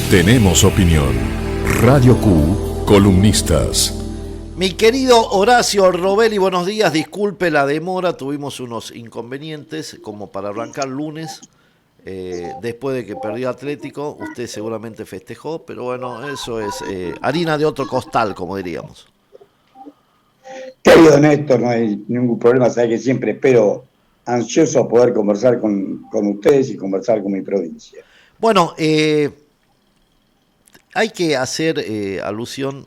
Tenemos opinión. Radio Q, columnistas. Mi querido Horacio Robelli, buenos días. Disculpe la demora, tuvimos unos inconvenientes como para arrancar lunes. Después de que perdió Atlético, usted seguramente festejó, pero bueno, eso es harina de otro costal, como diríamos. Querido Néstor, no hay ningún problema, sabes que siempre espero ansioso poder conversar con ustedes y conversar con mi provincia. Bueno, hay que hacer alusión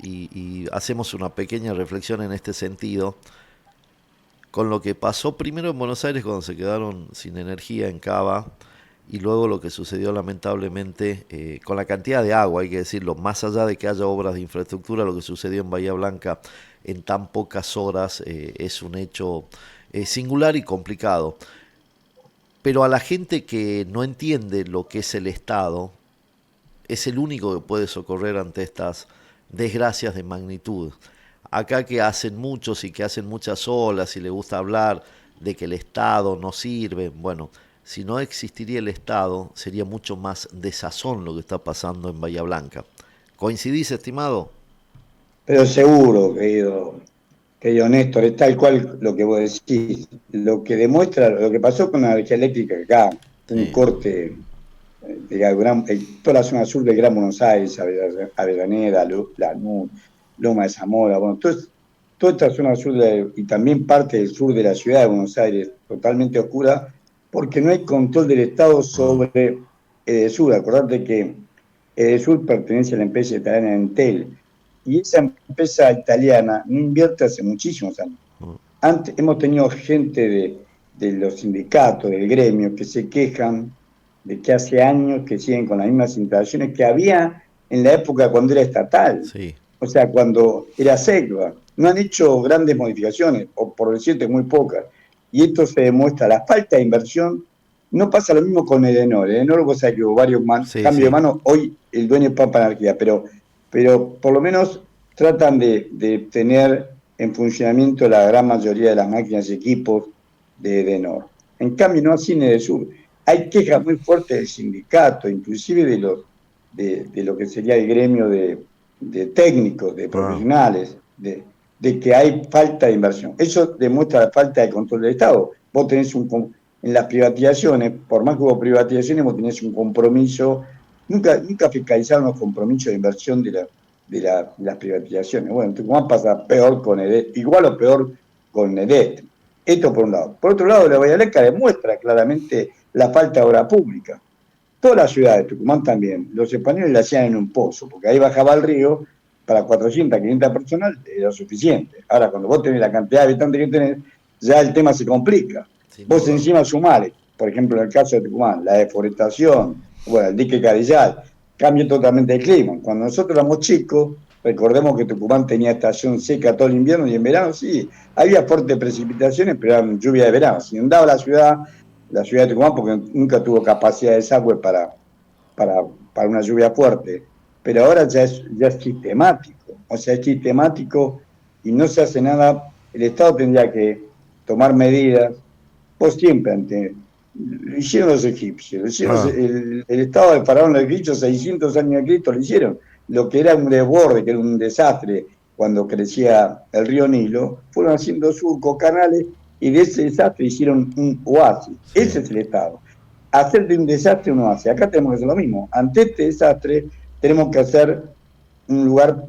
y hacemos una pequeña reflexión en este sentido, con lo que pasó primero en Buenos Aires cuando se quedaron sin energía en Cava, y luego lo que sucedió lamentablemente con la cantidad de agua, hay que decirlo, más allá de que haya obras de infraestructura, lo que sucedió en Bahía Blanca en tan pocas horas es un hecho singular y complicado. Pero a la gente que no entiende lo que es el Estado, es el único que puede socorrer ante estas desgracias de magnitud. Acá que hacen muchos y que hacen muchas olas y le gusta hablar de que el Estado no sirve, bueno, si no existiría el Estado sería mucho más desazón lo que está pasando en Bahía Blanca. ¿Coincidís, estimado? Pero seguro, querido Néstor, es tal cual lo que vos decís. Lo que demuestra, lo que pasó con la energía eléctrica acá, un Sí, corte de toda la zona sur del Gran Buenos Aires, Avellaneda, Lanús, Loma de Zamora, bueno, toda esta zona sur y también parte del sur de la ciudad de Buenos Aires, totalmente oscura, porque no hay control del Estado sobre Edesur. Acordate que Edesur pertenece a la empresa italiana Entel, y esa empresa italiana no invierte hace muchísimos años. Antes, hemos tenido gente de los sindicatos, del gremio, que se quejan de que hace años que siguen con las mismas instalaciones que había en la época cuando era estatal, sí. o sea, cuando era SECVA. No han hecho grandes modificaciones, o por decirte muy pocas. Y esto se demuestra, la falta de inversión. No pasa lo mismo con Edenor. Edenor, vos sabés que hubo varios Sí, cambios de sí. mano. Hoy el dueño es Pampa Energía, pero por lo menos tratan de tener en funcionamiento la gran mayoría de las máquinas y equipos de Edenor. En cambio, no así en Edesur. Hay quejas muy fuertes del sindicato, inclusive de lo que sería el gremio de técnicos, de Ah, profesionales, de que hay falta de inversión. Eso demuestra la falta de control del Estado. Vos tenés en las privatizaciones, por más que hubo privatizaciones, vos tenés un compromiso. Nunca fiscalizaron los compromisos de inversión de las privatizaciones. Bueno, en Tucumán pasa peor con EDET, igual o peor con EDET. Esto por un lado. Por otro lado, la Bahía Blanca demuestra claramente la falta de obra pública. Toda la ciudad de Tucumán también. Los españoles la hacían en un pozo, porque ahí bajaba el río, para 400, 500 personas era suficiente. Ahora, cuando vos tenés la cantidad de habitantes que tenés, ya el tema se complica. sin Vos duda. encima sumale, por ejemplo, en el caso de Tucumán, la deforestación, bueno, el dique Cadillal, cambia totalmente el clima. Cuando nosotros éramos chicos, recordemos que Tucumán tenía estación seca todo el invierno, y en verano sí, había fuertes precipitaciones, pero eran lluvia de verano. Se inundaba la ciudad de Tucumán, porque nunca tuvo capacidad de desagüe para una lluvia fuerte. Pero ahora ya es sistemático, o sea, es sistemático y no se hace nada. El Estado tendría que tomar medidas. Vos siempre, lo hicieron los egipcios, lo hicieron Ah, el Estado del faraón los egipcios, 600 años de Cristo lo hicieron. Lo que era un desborde, que era un desastre cuando crecía el río Nilo, fueron haciendo surcos, canales, y de ese desastre hicieron un oasis. sí. Ese es el Estado. Hacer de un desastre un oasis. Acá tenemos que hacer lo mismo. Ante este desastre tenemos que hacer un lugar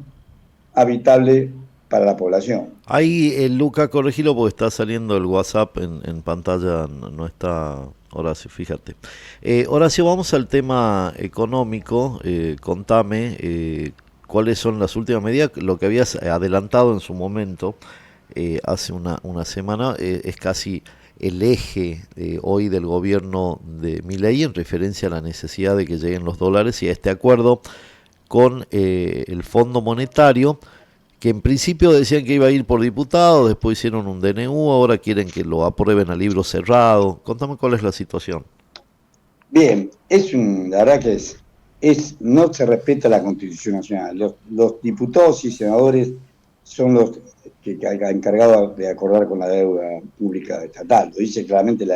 habitable para la población. Ahí, Luca, corregilo porque está saliendo el WhatsApp en pantalla, no está Horacio, fíjate. Horacio, vamos al tema económico. Contame cuáles son las últimas medidas. Lo que habías adelantado en su momento, hace una semana, es casi el eje hoy del gobierno de Milei en referencia a la necesidad de que lleguen los dólares y a este acuerdo con el Fondo Monetario, que en principio decían que iba a ir por diputado, después hicieron un DNU, ahora quieren que lo aprueben a libro cerrado. Contame cuál es la situación. Bien, la verdad que no se respeta la Constitución Nacional. Los diputados y senadores son los que encargados de acordar con la deuda pública estatal. Lo dice claramente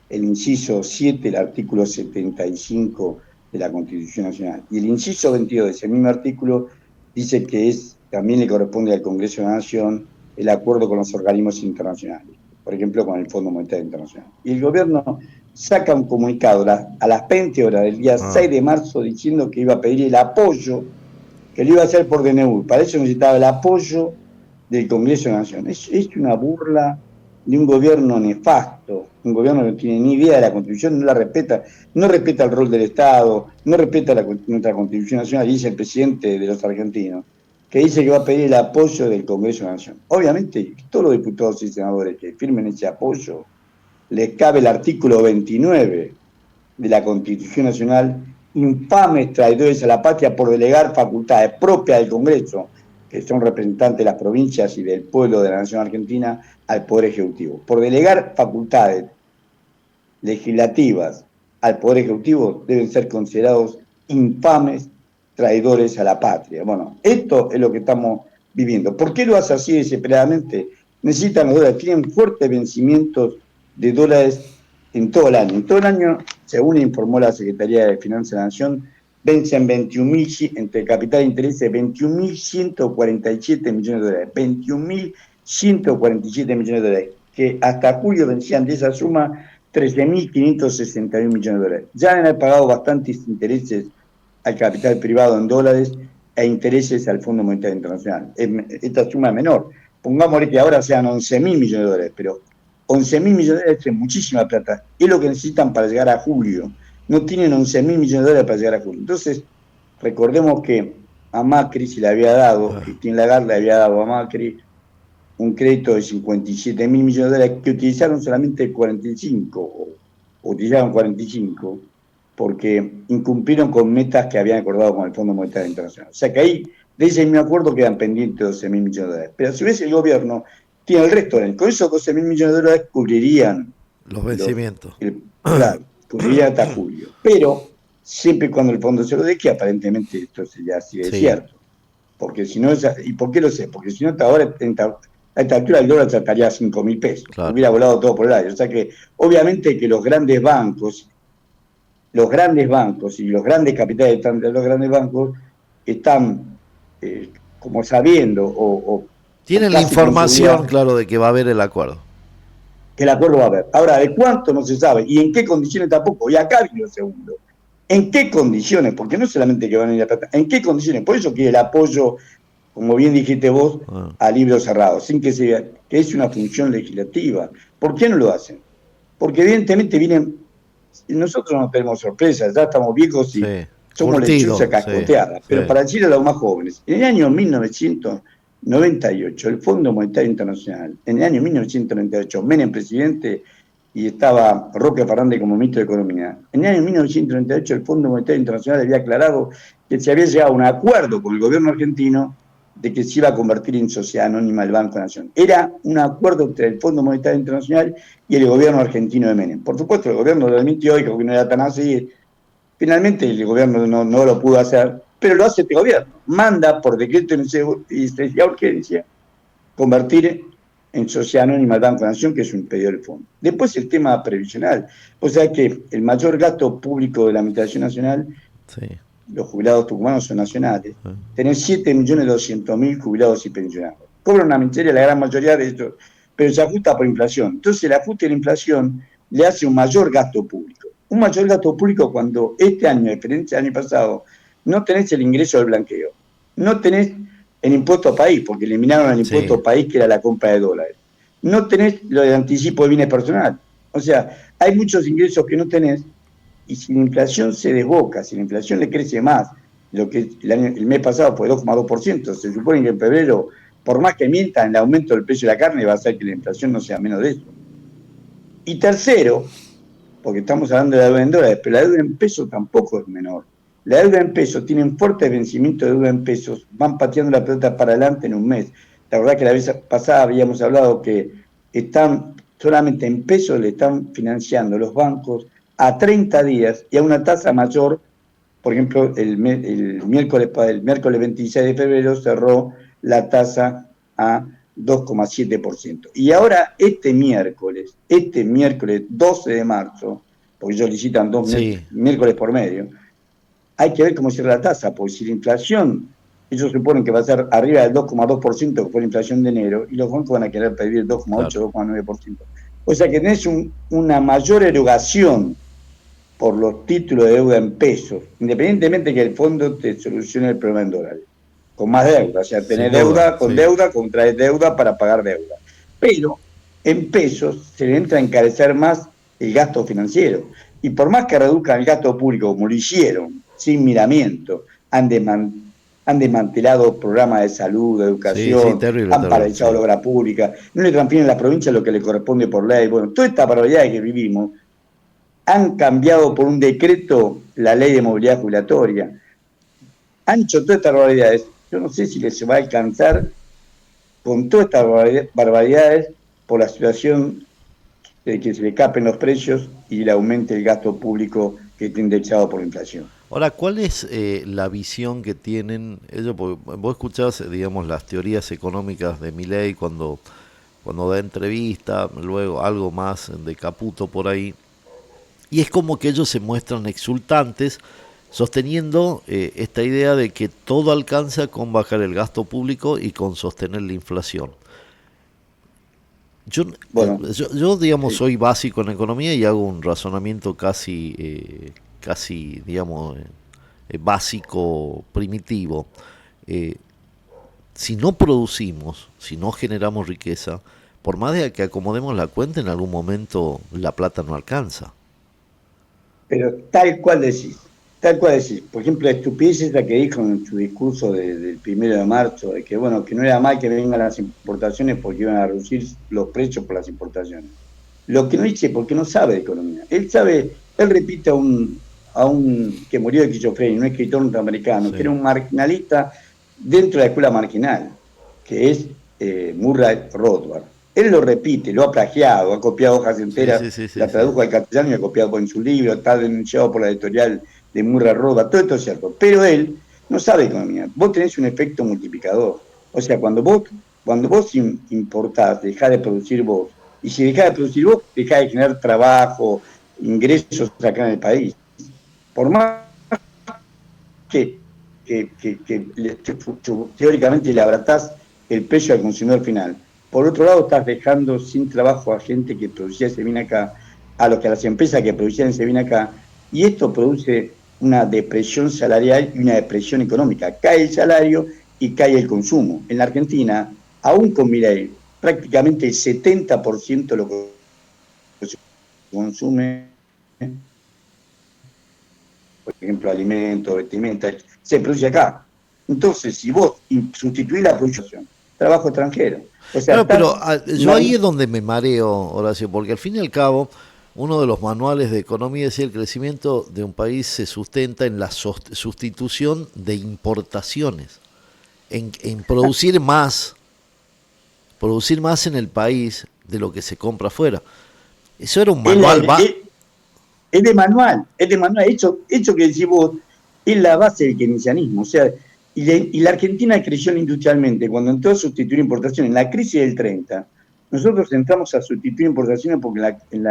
el inciso 7, el artículo 75 de la Constitución Nacional. Y el inciso 22 de ese mismo artículo dice que también le corresponde al Congreso de la Nación el acuerdo con los organismos internacionales, por ejemplo, con el Fondo Monetario Internacional. Y el gobierno saca un comunicado a las 20 horas del día 6 de marzo diciendo que iba a pedir el apoyo, que lo iba a hacer por DNU. Para eso necesitaba el apoyo del Congreso de la Nación. Es una burla de un gobierno nefasto, un gobierno que no tiene ni idea de la Constitución, no la respeta, no respeta el rol del Estado, no respeta nuestra Constitución Nacional, dice el presidente de los argentinos, que dice que va a pedir el apoyo del Congreso de la Nación. Obviamente, todos los diputados y senadores que firmen ese apoyo, les cabe el artículo 29 de la Constitución Nacional, infames traidores a la patria por delegar facultades propias del Congreso, que son representantes de las provincias y del pueblo de la Nación Argentina, al Poder Ejecutivo. Por delegar facultades legislativas al Poder Ejecutivo deben ser considerados infames traidores a la patria. Bueno, esto es lo que estamos viviendo. ¿Por qué lo hace así desesperadamente? Necesitan los dólares, tienen fuertes vencimientos de dólares en todo el año. En todo el año, según informó la Secretaría de Finanzas de la Nación, vencen 21.000, entre capital e intereses, 21.147 millones de dólares. 21.147 millones de dólares, que hasta julio vencían de esa suma 13.561 millones de dólares. Ya han pagado bastantes intereses al capital privado en dólares e intereses al Fondo Monetario Internacional. Esta suma es menor. Pongamos que ahora sean 11.000 millones de dólares, pero 11.000 millones de dólares es muchísima plata. Es lo que necesitan para llegar a julio. No tienen 11.000 millones de dólares para llegar a julio. Entonces, recordemos que a Macri se le había dado, Christine Lagarde le había dado a Macri un crédito de 57.000 millones de dólares que utilizaron solamente 45, o utilizaron 45, porque incumplieron con metas que habían acordado con el Fondo Monetario Internacional. O sea que ahí, de ese mismo acuerdo, quedan pendientes 12.000 millones de dólares. Pero a su vez el gobierno tiene el resto. Con esos 12.000 millones de dólares cubrirían los vencimientos. Claro, cubriría hasta julio. Pero siempre y cuando el fondo se lo dé, que aparentemente esto ya sigue cierto. Porque si no, ¿y por qué lo sé? Porque si no, hasta ahora, a esta altura el dólar estaría a 5.000 pesos. Claro. Hubiera volado todo por el aire. O sea que, obviamente, que los grandes bancos y los grandes capitales de los grandes bancos están como sabiendo o tienen la información, claro, de que va a haber el acuerdo. Que el acuerdo va a haber. Ahora, ¿de cuánto? No se sabe. ¿Y en qué condiciones tampoco? Y acá viene lo segundo. ¿En qué condiciones? Porque no solamente que van a ir a plata. ¿En qué condiciones? Por eso que el apoyo, como bien dijiste vos, a libros cerrados, sin que sea, que es una función legislativa. ¿Por qué no lo hacen? Porque evidentemente vienen, nosotros no tenemos sorpresas, ya estamos viejos y somos lechuzas cascoteadas. Pero para decirle a los más jóvenes, en el año 1998, el Fondo Monetario Internacional, en el año 1998, Menem presidente y estaba Roque Fernández como ministro de Economía. En el año 1998 el Fondo Monetario Internacional había aclarado que se había llegado a un acuerdo con el gobierno argentino de que se iba a convertir en sociedad anónima el Banco Nación. Era un acuerdo entre el Fondo Monetario Internacional y el gobierno argentino de Menem. Por supuesto, el gobierno lo admitió y creo que no era tan así. Finalmente el gobierno no lo pudo hacer, pero lo hace este gobierno. Manda por decreto de urgencia convertir en sociedad anónima el Banco Nación, que es un pedido del fondo. Después el tema previsional. O sea que el mayor gasto público de la Administración Nacional, los jubilados tucumanos son nacionales, tenés 7.200.000 jubilados y pensionados. Cobran una miseria la gran mayoría de ellos, pero se ajusta por inflación. Entonces el ajuste de la inflación le hace un mayor gasto público. Un mayor gasto público cuando este año, a diferencia del año pasado, no tenés el ingreso del blanqueo, no tenés el impuesto país, porque eliminaron el impuesto país, que era la compra de dólares. No tenés lo del anticipo de bienes personales. O sea, hay muchos ingresos que no tenés, y si la inflación se desboca, si la inflación le crece más, lo que el mes pasado fue 2,2%, se supone que en febrero, por más que mientan el aumento del precio de la carne, va a hacer que la inflación no sea menos de eso. Y tercero, porque estamos hablando de la deuda en dólares, pero la deuda en pesos tampoco es menor. La deuda en pesos, tienen fuertes vencimientos de deuda en pesos, van pateando la pelota para adelante en un mes. La verdad que la vez pasada habíamos hablado que están solamente en pesos, le están financiando los bancos a 30 días y a una tasa mayor. Por ejemplo, el miércoles 26 de febrero cerró la tasa a 2,7%. Y ahora este miércoles 12 de marzo, porque ellos licitan dos miércoles por medio, hay que ver cómo cierra la tasa, porque si la inflación, ellos suponen que va a ser arriba del 2,2%, que fue la inflación de enero, y los bancos van a querer pedir el 2,8, 2,9%. O sea que tenés una mayor erogación por los títulos de deuda en pesos, independientemente que el fondo te solucione el problema en dólares, con más deuda, o sea, tenés deuda con deuda, contraes deuda para pagar deuda. Pero en pesos se le entra a encarecer más el gasto financiero. Y por más que reduzcan el gasto público, como lo hicieron, sin miramiento, han desmantelado programas de salud, de educación, han paralizado la obra pública, no le transfieren a la provincia lo que le corresponde por ley. Bueno, toda esta barbaridad que vivimos, han cambiado por un decreto la ley de movilidad jubilatoria, han hecho todas estas barbaridades. Yo no sé si les va a alcanzar con todas estas barbaridades por la situación de que se le capen los precios y le aumente el gasto público que está indexado por la inflación. Ahora, ¿cuál es la visión que tienen ellos? Porque vos escuchás, digamos, las teorías económicas de Milei cuando da entrevista, luego algo más de Caputo por ahí, y es como que ellos se muestran exultantes sosteniendo esta idea de que todo alcanza con bajar el gasto público y con sostener la inflación. Yo, digamos, soy básico en economía y hago un razonamiento casi, digamos, básico, primitivo. Si no producimos, si no generamos riqueza, por más de que acomodemos la cuenta, en algún momento la plata no alcanza. Pero tal cual decís. Por ejemplo, la estupidez esa que dijo en su discurso del 1 de marzo, de que bueno, que no era mal que vengan las importaciones porque iban a reducir los precios por las importaciones. Lo que no dice, porque no sabe de economía. Él repite a un que murió de esquizofrenia, un escritor norteamericano, que era un marginalista dentro de la escuela marginal, que es Murray Rothbard. Él lo repite, lo ha plagiado, ha copiado hojas enteras, la tradujo al castellano y ha copiado en su libro, está denunciado por la editorial de Murray Rothbard, todo esto es cierto, pero él no sabe economía. Vos tenés un efecto multiplicador. O sea, cuando vos importás, dejás de producir vos, y si dejás de producir vos, dejás de generar trabajo, ingresos acá en el país. Por más que teóricamente le abaratás el precio al consumidor final, por otro lado estás dejando sin trabajo a gente que producía ese bien acá, a las empresas que producían ese bien acá, y esto produce una depresión salarial y una depresión económica. Cae el salario y cae el consumo. En la Argentina, aún con Milei, prácticamente el 70% de lo que se consume, por ejemplo, alimentos, vestimenta, se produce acá. Entonces, si vos sustituís la producción, trabajo extranjero. O sea, pero yo ahí es donde me mareo, Horacio, porque al fin y al cabo, uno de los manuales de economía decía el crecimiento de un país se sustenta en la sustitución de importaciones, en producir más en el país de lo que se compra afuera. Eso era un manual. Es de manual. Hecho que decís vos, es la base del keynesianismo. O sea, y la Argentina creció industrialmente cuando entró a sustituir importaciones. En la crisis del 30, nosotros entramos a sustituir importaciones porque en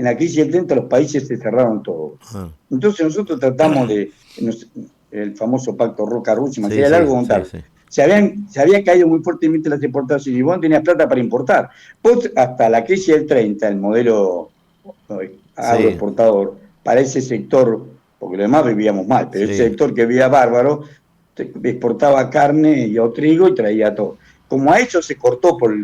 la crisis del 30 los países se cerraron todos. Entonces nosotros tratamos el famoso pacto Roca-Russell, sería largo contar. Se había caído muy fuertemente las importaciones y vos no tenías plata para importar. Vos hasta la crisis del 30, el modelo agroexportador, para ese sector, porque lo demás vivíamos mal, pero ese sector que vivía bárbaro, exportaba carne y trigo y traía todo. Como a eso se cortó por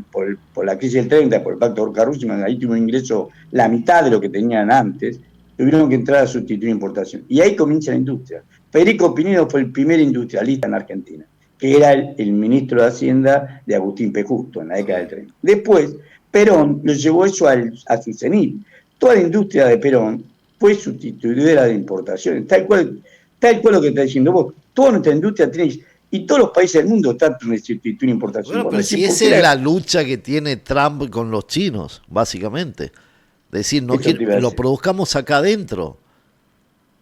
la crisis del 30, por el pacto Roca-Russell, ahí tuvo un ingreso la mitad de lo que tenían antes, tuvieron que entrar a sustituir importación. Y ahí comienza la industria. Federico Pinedo fue el primer industrialista en Argentina, que era el ministro de Hacienda de Agustín P. Justo en la década del 30. Después, Perón lo llevó eso a su cenit. Toda la industria de Perón fue sustituidora de importaciones, tal cual lo que está diciendo vos. Toda nuestra industria tiene, y todos los países del mundo tratan de sustituir importaciones. Bueno, pero si esa es la lucha que tiene Trump con los chinos, básicamente. Decir, lo produzcamos acá adentro.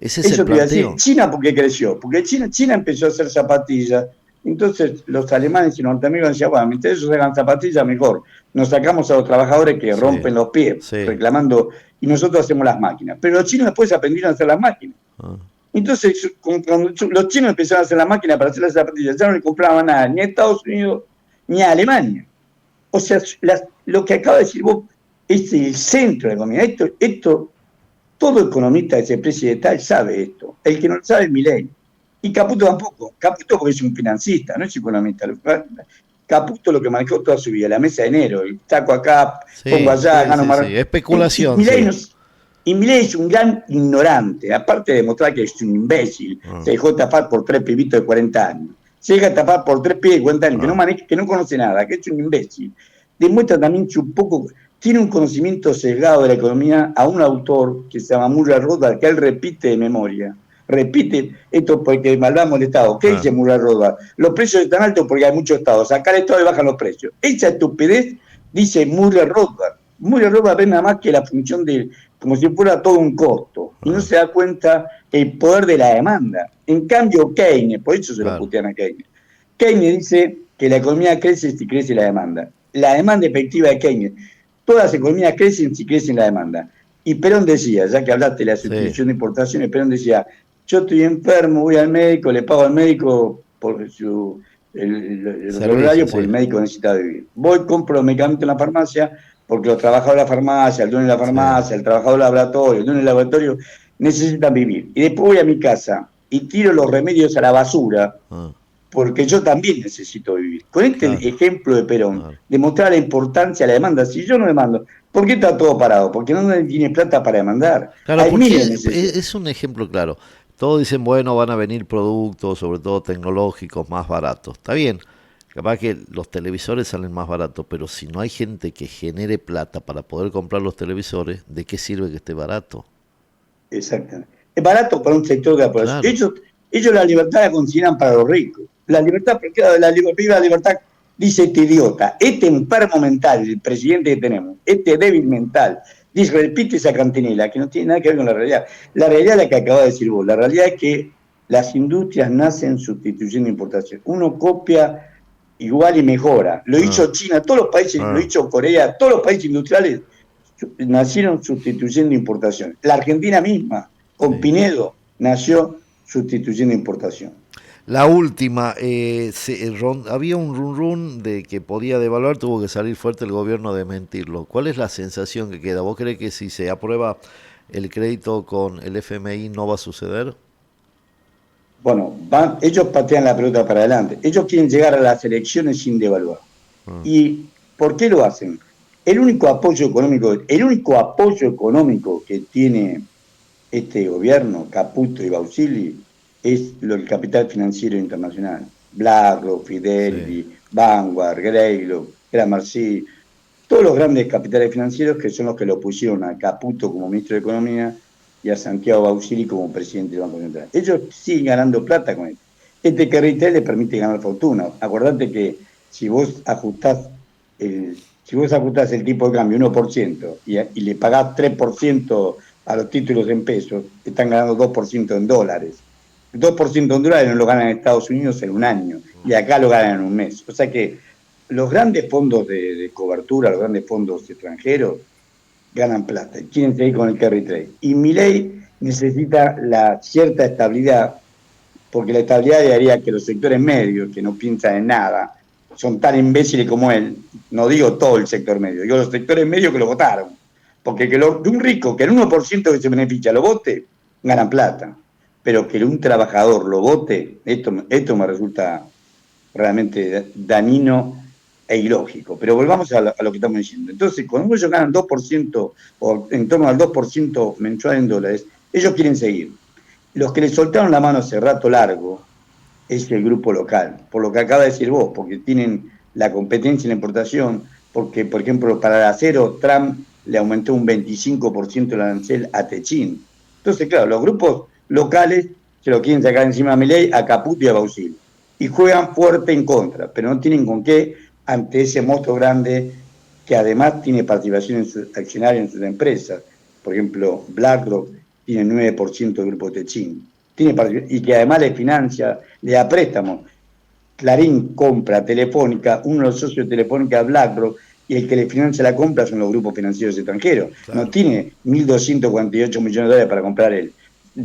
Ese es el planteo. China, ¿por qué creció? Porque China empezó a hacer zapatillas. Entonces los alemanes y norteamericanos decían, bueno, mientras ellos hagan zapatillas, mejor. Nos sacamos a los trabajadores que rompen los pies, reclamando, y nosotros hacemos las máquinas. Pero los chinos después aprendieron a hacer las máquinas. Entonces, cuando los chinos empezaron a hacer la máquina para hacer las zapatillas, ya no le compraban nada ni a Estados Unidos ni a Alemania. O sea, lo que acaba de decir vos es el centro de la economía. Esto, todo economista que se precie de tal sabe esto. El que no lo sabe es Milei. Y Caputo tampoco. Caputo porque es un financista, no es economista. Caputo lo que manejó toda su vida, la mesa de enero, el saco acá, Sí, pongo allá, sí, gano sí, más. sí. Especulación. Y Milei es un gran ignorante, aparte de demostrar que es un imbécil, se dejó tapar por 3 pibitos de 40 años. Se deja tapar por 3 pibes de 40 años que no conoce nada, que es un imbécil. Demuestra también su poco, tiene un conocimiento sesgado de la economía a un autor que se llama Murray Rothbard, que él repite de memoria. Repite esto porque malvamos el Estado. ¿Qué dice Murray Rothbard? Los precios están altos porque hay muchos estados. Acá el Estado le bajan los precios. Esa estupidez dice Murray Rothbard. Murray Rothbard ve nada más que la función de, como si fuera todo un costo. Y no se da cuenta el poder de la demanda. En cambio, Keynes, por eso se lo putean a Keynes. Keynes dice que la economía crece si crece la demanda. La demanda efectiva de Keynes. Todas las economías crecen si crecen la demanda. Y Perón decía, ya que hablaste de la sustitución de importaciones, Perón decía, yo estoy enfermo, voy al médico, le pago al médico por el horario, porque el médico necesita vivir. Voy, compro los medicamentos en la farmacia, porque los trabajadores de la farmacia, el dueño de la farmacia, el trabajador del laboratorio, el dueño del laboratorio, necesitan vivir. Y después voy a mi casa y tiro los remedios a la basura, porque yo también necesito vivir. Con este ejemplo de Perón, demostrar la importancia de la demanda. Si yo no demando, ¿por qué está todo parado? Porque no tiene plata para demandar. Claro, porque es un ejemplo claro. Todos dicen, bueno, van a venir productos, sobre todo tecnológicos, más baratos. Está bien, capaz que los televisores salen más baratos, pero si no hay gente que genere plata para poder comprar los televisores, ¿de qué sirve que esté barato? Exactamente. Es barato para un sector de la población. Ellos la libertad la consideran para los ricos. La libertad, porque la libertad, dice este idiota, este enfermo mental, el presidente que tenemos, este débil mental, dice, repite esa cantinela, que no tiene nada que ver con la realidad. La realidad es la que acabas de decir vos. La realidad es que las industrias nacen sustituyendo importación. Uno copia igual y mejora. Lo hizo China, todos los países, lo hizo Corea, todos los países industriales nacieron sustituyendo importación. La Argentina misma, con Pinedo, nació sustituyendo importación. La última, había un run de que podía devaluar, tuvo que salir fuerte el gobierno de mentirlo. ¿Cuál es la sensación que queda? ¿Vos crees que si se aprueba el crédito con el FMI no va a suceder? Bueno, ellos patean la pelota para adelante. Ellos quieren llegar a las elecciones sin devaluar. ¿Y por qué lo hacen? El único apoyo económico que tiene este gobierno, Caputo y Bausili, es el capital financiero internacional. BlackRock, Fidelity, Vanguard, Greylock, Gramercy, todos los grandes capitales financieros que son los que lo pusieron a Caputo como ministro de Economía y a Santiago Bausili como presidente del Banco Central. Ellos siguen ganando plata con esto. Este carril le permite ganar fortuna. Acordate que si vos ajustás el tipo de cambio 1% y le pagás 3% a los títulos en pesos, están ganando 2% en dólares. 2% en dólares no lo ganan en Estados Unidos en un año, y acá lo ganan en un mes. O sea que los grandes fondos de cobertura, los grandes fondos extranjeros, ganan plata y quieren seguir con el carry trade. Y Milei necesita la cierta estabilidad, porque la estabilidad haría que los sectores medios, que no piensan en nada, son tan imbéciles como él, no digo todo el sector medio, digo los sectores medios que lo votaron, porque de un rico que el 1% que se beneficia lo vote, ganan plata, pero que un trabajador lo vote, esto me resulta realmente dañino e ilógico. Pero volvamos a lo que estamos diciendo. Entonces, cuando ellos ganan 2% o en torno al 2% mensual en dólares, ellos quieren seguir. Los que le soltaron la mano hace rato largo es el grupo local, por lo que acaba de decir vos, porque tienen la competencia en la importación, porque, por ejemplo, para el acero, Trump le aumentó un 25% el arancel a Techín. Entonces, claro, los grupos locales se lo quieren sacar encima a Milei, a Caputo y a Bausili. Y juegan fuerte en contra, pero no tienen con qué ante ese monstruo grande que además tiene participación en sus accionarios en sus empresas. Por ejemplo, BlackRock tiene 9% del grupo Techín. Y que además le financia, le da préstamos. Clarín compra Telefónica, uno de los socios de Telefónica es BlackRock, y el que le financia la compra son los grupos financieros extranjeros. Claro. No tiene 1.248 millones de dólares para comprar él.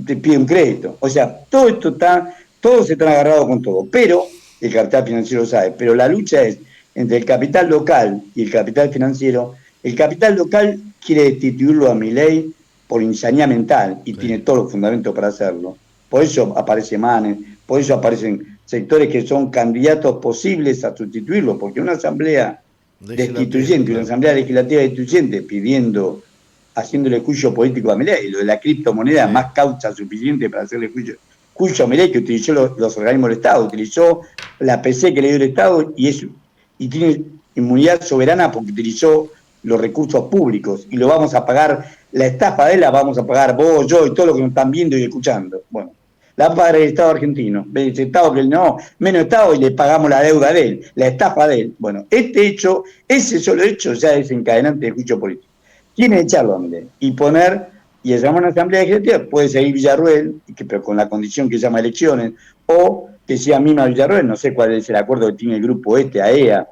te pide un crédito. O sea, todo esto está, todos están agarrados con todo, pero el capital financiero sabe, pero la lucha es entre el capital local y el capital financiero. El capital local quiere destituirlo a Milei por insanidad mental y tiene todos los fundamentos para hacerlo. Por eso aparece Manes, por eso aparecen sectores que son candidatos posibles a sustituirlo, porque una asamblea destituyente, una asamblea legislativa destituyente pidiendo, haciéndole juicio político a Milei, lo de la criptomoneda, más causa suficiente para hacerle juicio a Milei, que utilizó los organismos del Estado, utilizó la PC que le dio el Estado y tiene inmunidad soberana porque utilizó los recursos públicos y lo vamos a pagar, la estafa de él la vamos a pagar vos, yo y todos los que nos están viendo y escuchando. Bueno, la va a pagar el Estado argentino, el Estado que no, menos Estado y le pagamos la deuda de él, la estafa de él. Bueno, este hecho, ese solo hecho ya es desencadenante de juicio político. Tiene que echarlo a Milei y poner, y llamar a una asamblea legislativa, puede seguir Villarruel, pero con la condición que llama elecciones, o que sea misma Villarruel, no sé cuál es el acuerdo que tiene el grupo AEA,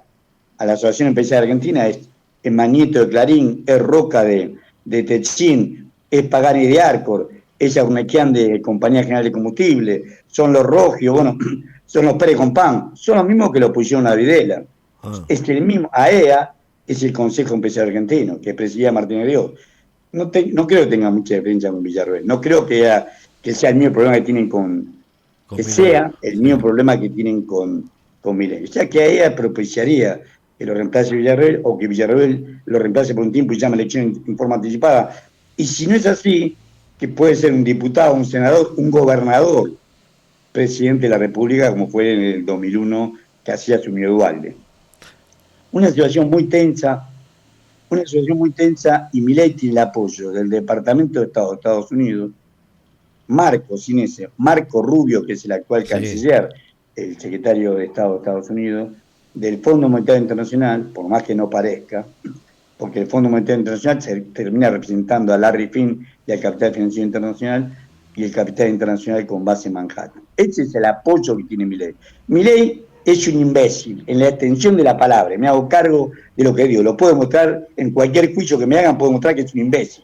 a la Asociación Empresarial Argentina, es Magnieto de Clarín, es Roca de Techín, es Pagani de Arcor, es Urnequian de Compañía General de Combustible, son los Rogio, bueno, son los Pérez Compán, son los mismos que lo pusieron a Videla. Es que el mismo AEA es el Consejo Empresarial Argentino, que presidía Martínez Dios. No creo que tenga mucha diferencia con Villarruel, no creo que sea el mismo problema que tienen con sea el mismo problema que tienen con Milei. O sea que AEA propiciaría que lo reemplace Villarruel o que Villarruel lo reemplace por un tiempo y llame elección en forma anticipada. Y si no es así, que puede ser un diputado, un senador, un gobernador, presidente de la República, como fue en el 2001, que así asumió Dualde. Una situación muy tensa y Milei tiene el apoyo del Departamento de Estado de Estados Unidos, Marco Rubio, que es el actual canciller, el secretario de Estado de Estados Unidos, del Fondo Monetario Internacional, por más que no parezca, porque el Fondo Monetario Internacional se termina representando a Larry Fink y al Capital Financiero Internacional y el Capital Internacional con base en Manhattan. Ese es el apoyo que tiene Milei. Milei es un imbécil, en la extensión de la palabra, me hago cargo de lo que digo, lo puedo mostrar en cualquier juicio que me hagan, puedo mostrar que es un imbécil,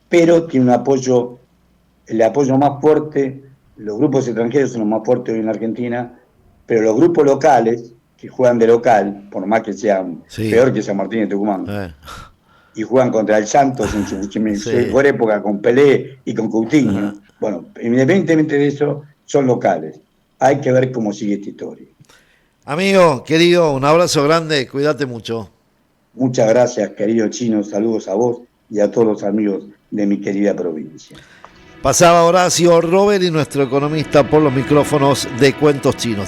pero tiene un apoyo, el apoyo más fuerte, los grupos extranjeros son los más fuertes hoy en la Argentina, pero los grupos locales, que juegan de local, por más que sean peor que San Martín de Tucumán, y juegan contra el Santos en su mejor época con Pelé y con Coutinho, bueno, independientemente de eso, son locales. Hay que ver cómo sigue esta historia. Amigo, querido, un abrazo grande, cuídate mucho. Muchas gracias, querido Chino, saludos a vos y a todos los amigos de mi querida provincia. Pasaba Horacio Robert y nuestro economista por los micrófonos de Cuentos Chinos.